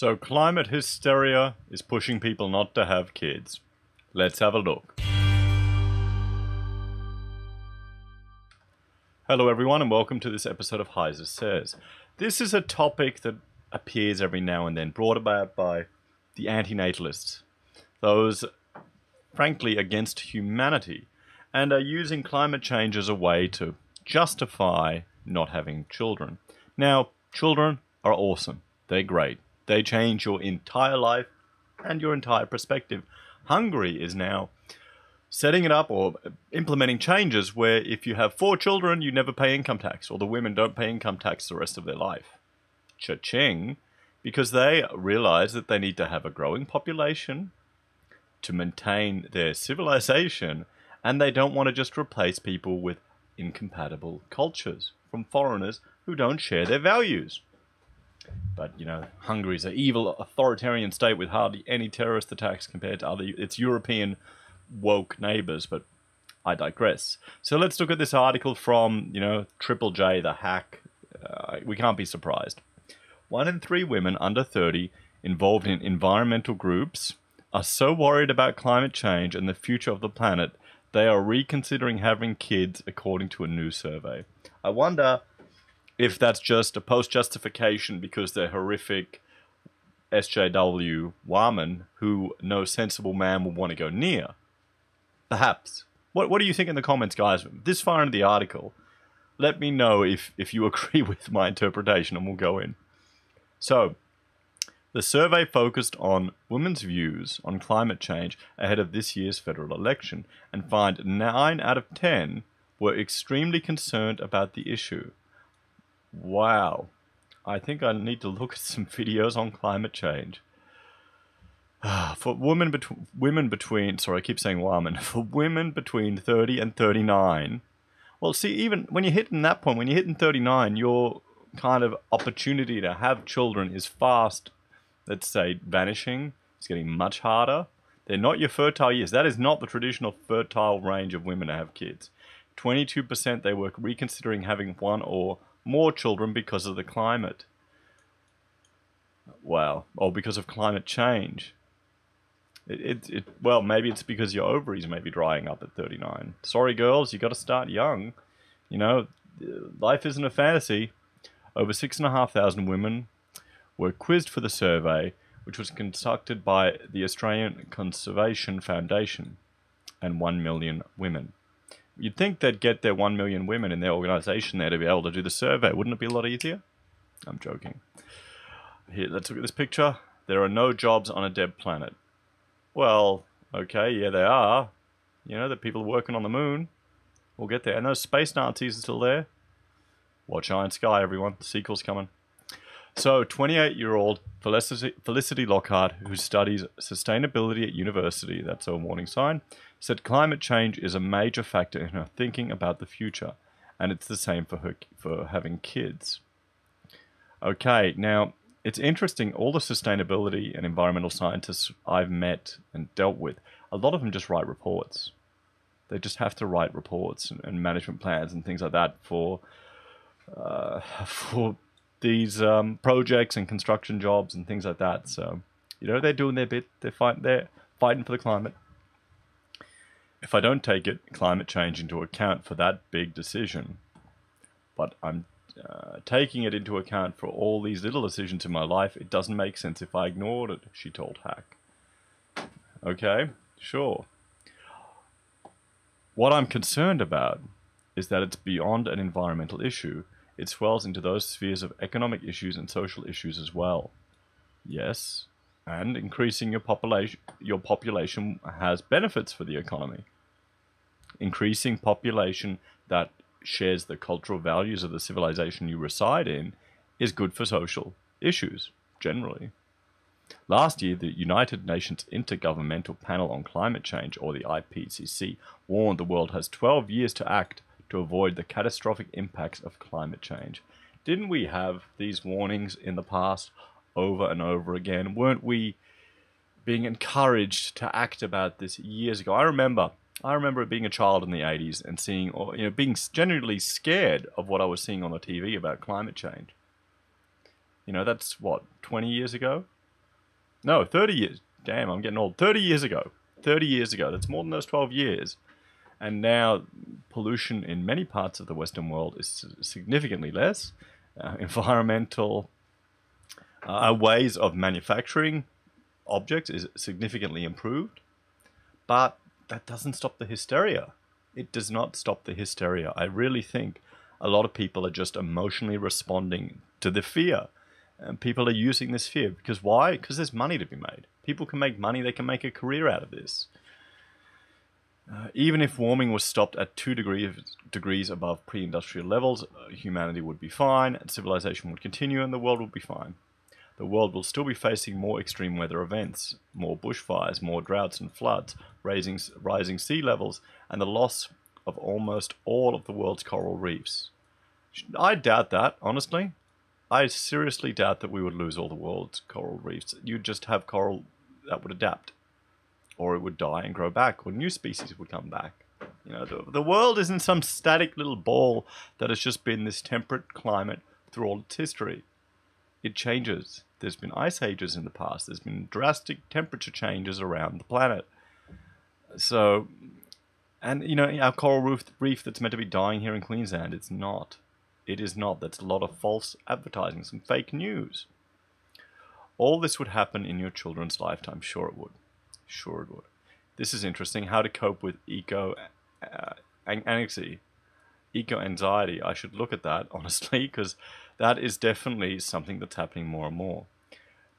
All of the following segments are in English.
So climate hysteria is pushing people not to have kids. Let's have a look. Hello everyone and welcome to this episode of Heiser Says. This is a topic that appears every now and then, brought about by the anti-natalists, those frankly against humanity, and are using climate change as a way to justify not having children. Now, children are awesome. They're great. They change your entire life and your entire perspective. Hungary is now setting it up or implementing changes where if you have 4 children, you never pay income tax, or the women don't pay income tax the rest of their life. Cha-ching, because they realize that they need to have a growing population to maintain their civilization, and they don't want to just replace people with incompatible cultures from foreigners who don't share their values. But, you know, Hungary's an evil authoritarian state with hardly any terrorist attacks compared to its European woke neighbors, but I digress. So let's look at this article from, Triple J, the hack. We can't be surprised. 1 in 3 women under 30 involved in environmental groups are so worried about climate change and the future of the planet, they are reconsidering having kids, according to a new survey. I wonder if that's just a post-justification because they're horrific SJW women who no sensible man will want to go near. Perhaps. What do you think in the comments, guys? This far into the article, let me know if you agree with my interpretation and we'll go in. So, the survey focused on women's views on climate change ahead of this year's federal election and found 9 out of 10 were extremely concerned about the issue. Wow. I think I need to look at some videos on climate change. For women between, sorry, I keep saying women, for women between 30 and 39, well, see, even when you're hitting that point, when you're hitting 39, your kind of opportunity to have children is fast, let's say, vanishing. It's getting much harder. They're not your fertile years. That is not the traditional fertile range of women to have kids. 22% they were reconsidering having 1 or more children because of the climate. Wow. Or because of climate change. Well, maybe it's because your ovaries may be drying up at 39. Sorry, girls, you got to start young. Life isn't a fantasy. Over 6,500 women were quizzed for the survey, which was conducted by the Australian Conservation Foundation, and 1 million women. You'd think they'd get their 1 million women in their organisation there to be able to do the survey. Wouldn't it be a lot easier? I'm joking. Here, let's look at this picture. There are no jobs on a dead planet. Well, okay, yeah, there are. The people working on the moon. We'll get there. And those space Nazis are still there. Watch Iron Sky, everyone. The sequel's coming. So, 28-year-old Felicity Lockhart, who studies sustainability at university, that's a warning sign, said climate change is a major factor in her thinking about the future, and it's the same for her for having kids. Okay, now, it's interesting, all the sustainability and environmental scientists I've met and dealt with, a lot of them just write reports. They just have to write reports and management plans and things like that for these projects and construction jobs and things like that. So, they're doing their bit. They're fighting for the climate. If I don't take climate change into account for that big decision, but I'm taking it into account for all these little decisions in my life, it doesn't make sense if I ignored it, she told Hack. Okay, sure. What I'm concerned about is that it's beyond an environmental issue. It swells into those spheres of economic issues and social issues as well. Yes, and increasing your population has benefits for the economy. Increasing population that shares the cultural values of the civilization you reside in is good for social issues, generally. Last year, the United Nations Intergovernmental Panel on Climate Change, or the IPCC, warned the world has 12 years to act to avoid the catastrophic impacts of climate change. Didn't we have these warnings in the past over and over again? Weren't we being encouraged to act about this years ago? I remember being a child in the 80s and seeing, or being genuinely scared of what I was seeing on the TV about climate change. That's what, 20 years ago? No, 30 years. Damn, I'm getting old. 30 years ago. 30 years ago. That's more than those 12 years. And now pollution in many parts of the Western world is significantly less. Environmental ways of manufacturing objects is significantly improved. But that doesn't stop the hysteria. It does not stop the hysteria. I really think a lot of people are just emotionally responding to the fear. And people are using this fear. Because why? Because there's money to be made. People can make money. They can make a career out of this. Even if warming was stopped at 2 degrees above pre-industrial levels, humanity would be fine, and civilization would continue, and the world would be fine. The world will still be facing more extreme weather events, more bushfires, more droughts and floods, rising sea levels, and the loss of almost all of the world's coral reefs. I doubt that, honestly. I seriously doubt that we would lose all the world's coral reefs. You'd just have coral that would adapt. Or it would die and grow back, or new species would come back. You know, the world isn't some static little ball that has just been this temperate climate through all its history. It changes. There's been ice ages in the past. There's been drastic temperature changes around the planet. So, and you know, our coral reef that's meant to be dying here in Queensland, it's not. It is not. That's a lot of false advertising, some fake news. All this would happen in your children's lifetime. Sure it would. Sure it would. This is interesting. How to cope with eco-anxiety. Eco-anxiety. I should look at that, honestly, because that is definitely something that's happening more and more.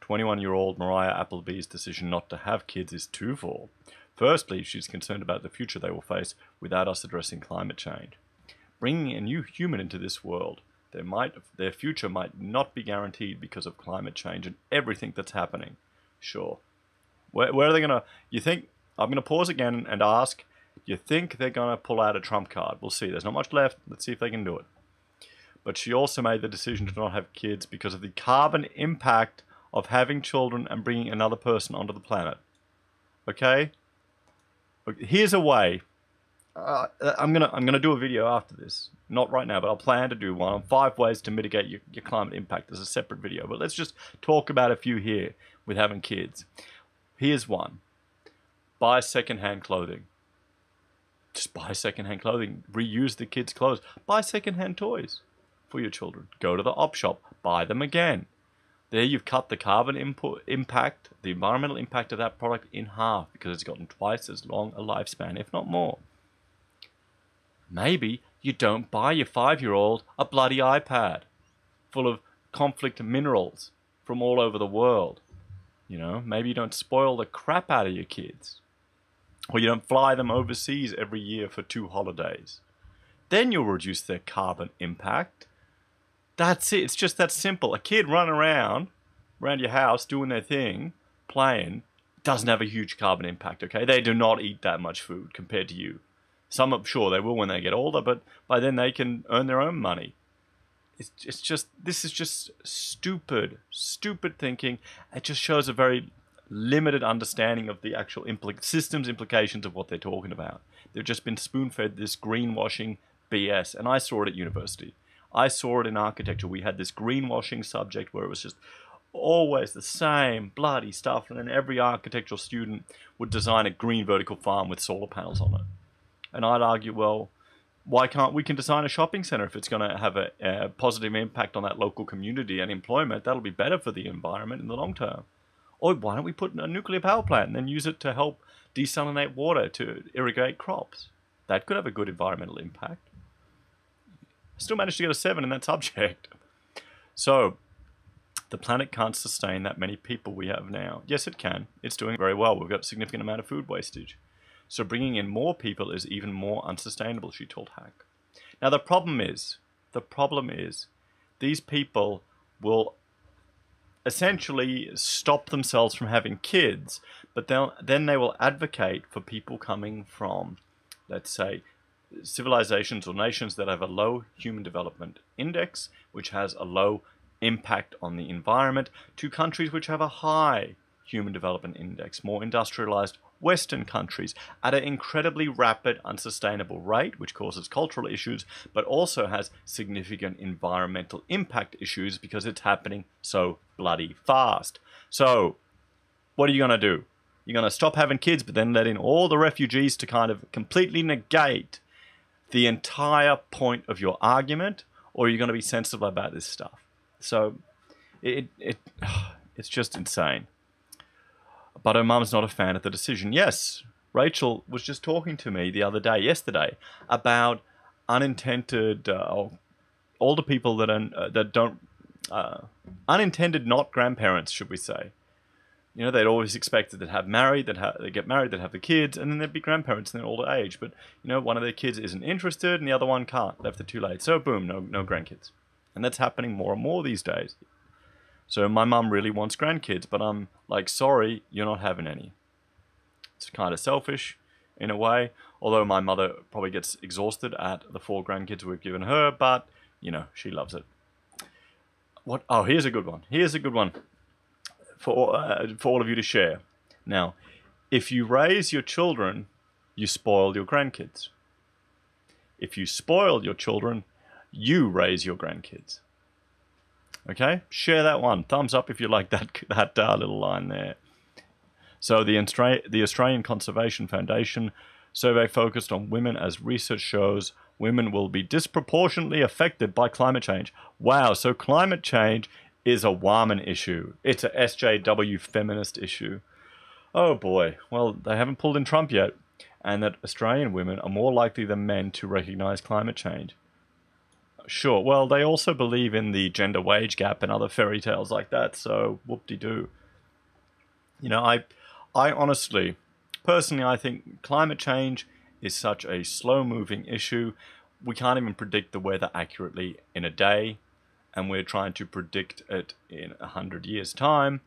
21-year-old Mariah Appleby's decision not to have kids is twofold. Firstly, she's concerned about the future they will face without us addressing climate change. Bringing a new human into this world, their future might not be guaranteed because of climate change and everything that's happening. Sure. Where are they going to... You think... I'm going to pause again and ask, you think they're going to pull out a Trump card? We'll see. There's not much left. Let's see if they can do it. But she also made the decision to not have kids because of the carbon impact of having children and bringing another person onto the planet. Okay? Here's a way. I'm gonna do a video after this. Not right now, but I'll plan to do one on 5 ways to mitigate your climate impact as a separate video. But let's just talk about a few here with having kids. Here's one. Buy second-hand clothing. Just buy second-hand clothing. Reuse the kids' clothes. Buy second-hand toys for your children. Go to the op shop. Buy them again. There you've cut the carbon impact, the environmental impact of that product in half because it's gotten twice as long a lifespan, if not more. Maybe you don't buy your 5-year-old a bloody iPad full of conflict minerals from all over the world. You know, maybe you don't spoil the crap out of your kids. Or you don't fly them overseas every year for 2 holidays. Then you'll reduce their carbon impact. That's it. It's just that simple. A kid running around your house doing their thing, playing, doesn't have a huge carbon impact, okay? They do not eat that much food compared to you. Some, I'm sure they will when they get older, but by then they can earn their own money. It's just, this is just stupid thinking. It just shows a very limited understanding of the actual systems implications of what they're talking about. They've just been spoon-fed this greenwashing BS, and I saw it at university. I saw it in architecture. We had this greenwashing subject where it was just always the same bloody stuff, and then every architectural student would design a green vertical farm with solar panels on it. And I'd argue, well, why can't we design a shopping center if it's going to have a positive impact on that local community and employment? That'll be better for the environment in the long term. Or why don't we put a nuclear power plant and then use it to help desalinate water to irrigate crops? That could have a good environmental impact. Still managed to get a 7 in that subject. So, the planet can't sustain that many people we have now. Yes, it can. It's doing very well. We've got a significant amount of food wastage. So bringing in more people is even more unsustainable, she told Hack. Now the problem is, these people will essentially stop themselves from having kids, but then they will advocate for people coming from, let's say, civilizations or nations that have a low human development index, which has a low impact on the environment, to countries which have a high human development index, more industrialized Western countries, at an incredibly rapid, unsustainable rate, which causes cultural issues, but also has significant environmental impact issues because it's happening so bloody fast. So, what are you going to do? You're going to stop having kids, but then let in all the refugees to kind of completely negate the entire point of your argument, or are you going to be sensible about this stuff? So it's just insane. But her mum's not a fan of the decision. Yes, Rachel was just talking to me yesterday, about unintended, older people that don't, unintended not grandparents, should we say. You know, they'd always expected they'd they'd get married, they'd have the kids, and then they'd be grandparents in their older age. But, you know, one of their kids isn't interested and the other one can't. Left it too late. So, boom, no grandkids. And that's happening more and more these days. So my mum really wants grandkids, but I'm like, sorry, you're not having any. It's kind of selfish in a way, although my mother probably gets exhausted at the 4 grandkids we've given her, but, you know, she loves it. What? Oh, here's a good one. Here's a good one for all of you to share. Now, if you raise your children, you spoil your grandkids. If you spoil your children, you raise your grandkids. Okay, share that one. Thumbs up if you like that little line there. So the Australian Conservation Foundation survey focused on women, as research shows women will be disproportionately affected by climate change. Wow, so climate change is a woman issue. It's a SJW feminist issue. Oh boy, well, they haven't pulled in Trump yet, and that Australian women are more likely than men to recognize climate change. Sure, well, they also believe in the gender wage gap and other fairy tales like that, so whoop-de-doo. You know, I honestly, personally, I think climate change is such a slow-moving issue. We can't even predict the weather accurately in a day, and we're trying to predict it in 100 years' time.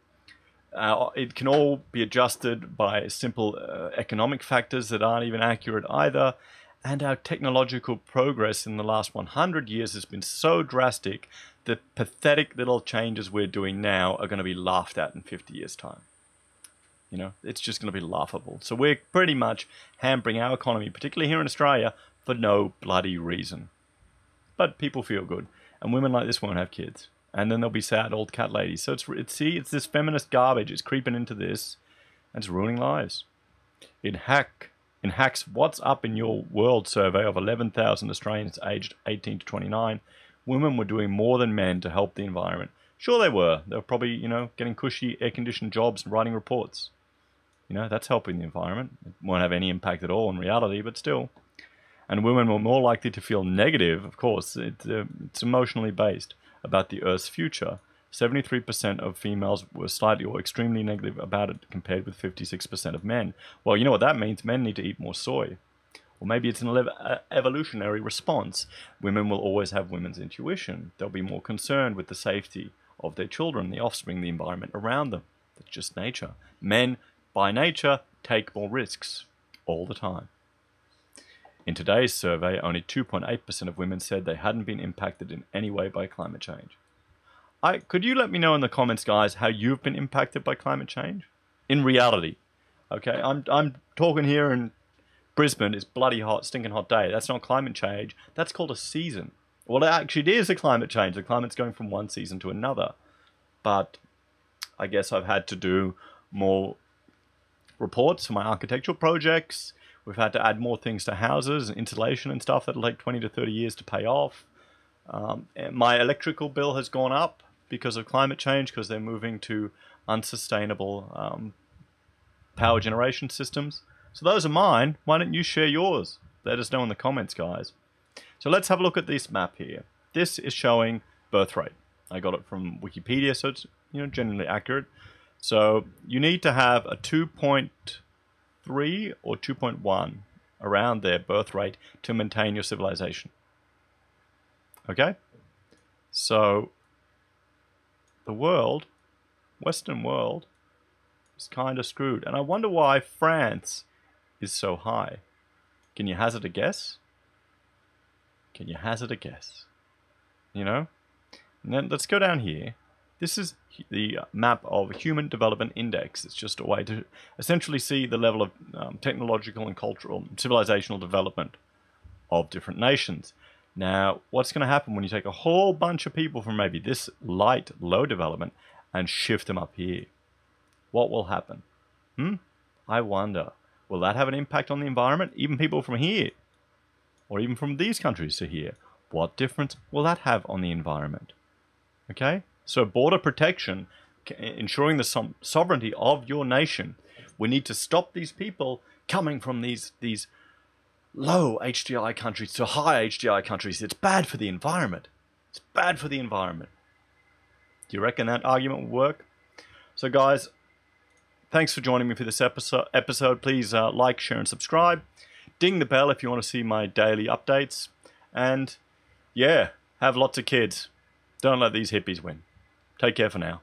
It can all be adjusted by simple economic factors that aren't even accurate either. And our technological progress in the last 100 years has been so drastic that pathetic little changes we're doing now are going to be laughed at in 50 years' time. You know, it's just going to be laughable. So we're pretty much hampering our economy, particularly here in Australia, for no bloody reason. But people feel good. And women like this won't have kids. And then they'll be sad old cat ladies. So it's this feminist garbage. It's creeping into this. And it's ruining lives. In Hack's What's Up in Your World survey of 11,000 Australians aged 18 to 29, women were doing more than men to help the environment. Sure they were. They were probably, you know, getting cushy air-conditioned jobs and writing reports. You know, that's helping the environment. It won't have any impact at all in reality, but still. And women were more likely to feel negative, of course, it's emotionally based, about the Earth's future. 73% of females were slightly or extremely negative about it, compared with 56% of men. Well, you know what that means? Men need to eat more soy. Or maybe it's an evolutionary response. Women will always have women's intuition. They'll be more concerned with the safety of their children, the offspring, the environment around them. That's just nature. Men, by nature, take more risks all the time. In today's survey, only 2.8% of women said they hadn't been impacted in any way by climate change. Could you let me know in the comments, guys, how you've been impacted by climate change? In reality. Okay, I'm talking here in Brisbane. It's bloody hot, stinking hot day. That's not climate change. That's called a season. Well, actually, it is a climate change. The climate's going from one season to another. But I guess I've had to do more reports for my architectural projects. We've had to add more things to houses and insulation and stuff that'll take 20 to 30 years to pay off. My electrical bill has gone up because of climate change, because they're moving to unsustainable power generation systems. So those are mine. Why don't you share yours? Let us know in the comments, guys. So let's have a look at this map here. This is showing birth rate. I got it from Wikipedia, so it's, you know, generally accurate. So you need to have a 2.3 or 2.1 around their birth rate to maintain your civilization. Okay? So the world, Western world, is kind of screwed. And I wonder why France is so high. Can you hazard a guess? Can you hazard a guess? You know? And then let's go down here. This is the map of Human Development Index. It's just a way to essentially see the level of technological and cultural, civilizational development of different nations. Now, what's going to happen when you take a whole bunch of people from maybe this light, low development and shift them up here? what will happen? I wonder, will that have an impact on the environment? Even people from here, or even from these countries to here, what difference will that have on the environment? Okay? So border protection, ensuring the sovereignty of your nation. We need to stop these people coming from these low HDI countries to high HDI countries. It's bad for the environment. It's bad for the environment. Do you reckon that argument will work? So guys, thanks for joining me for this episode. Please like, share, and subscribe. Ding the bell if you want to see my daily updates. And yeah, have lots of kids. Don't let these hippies win. Take care for now.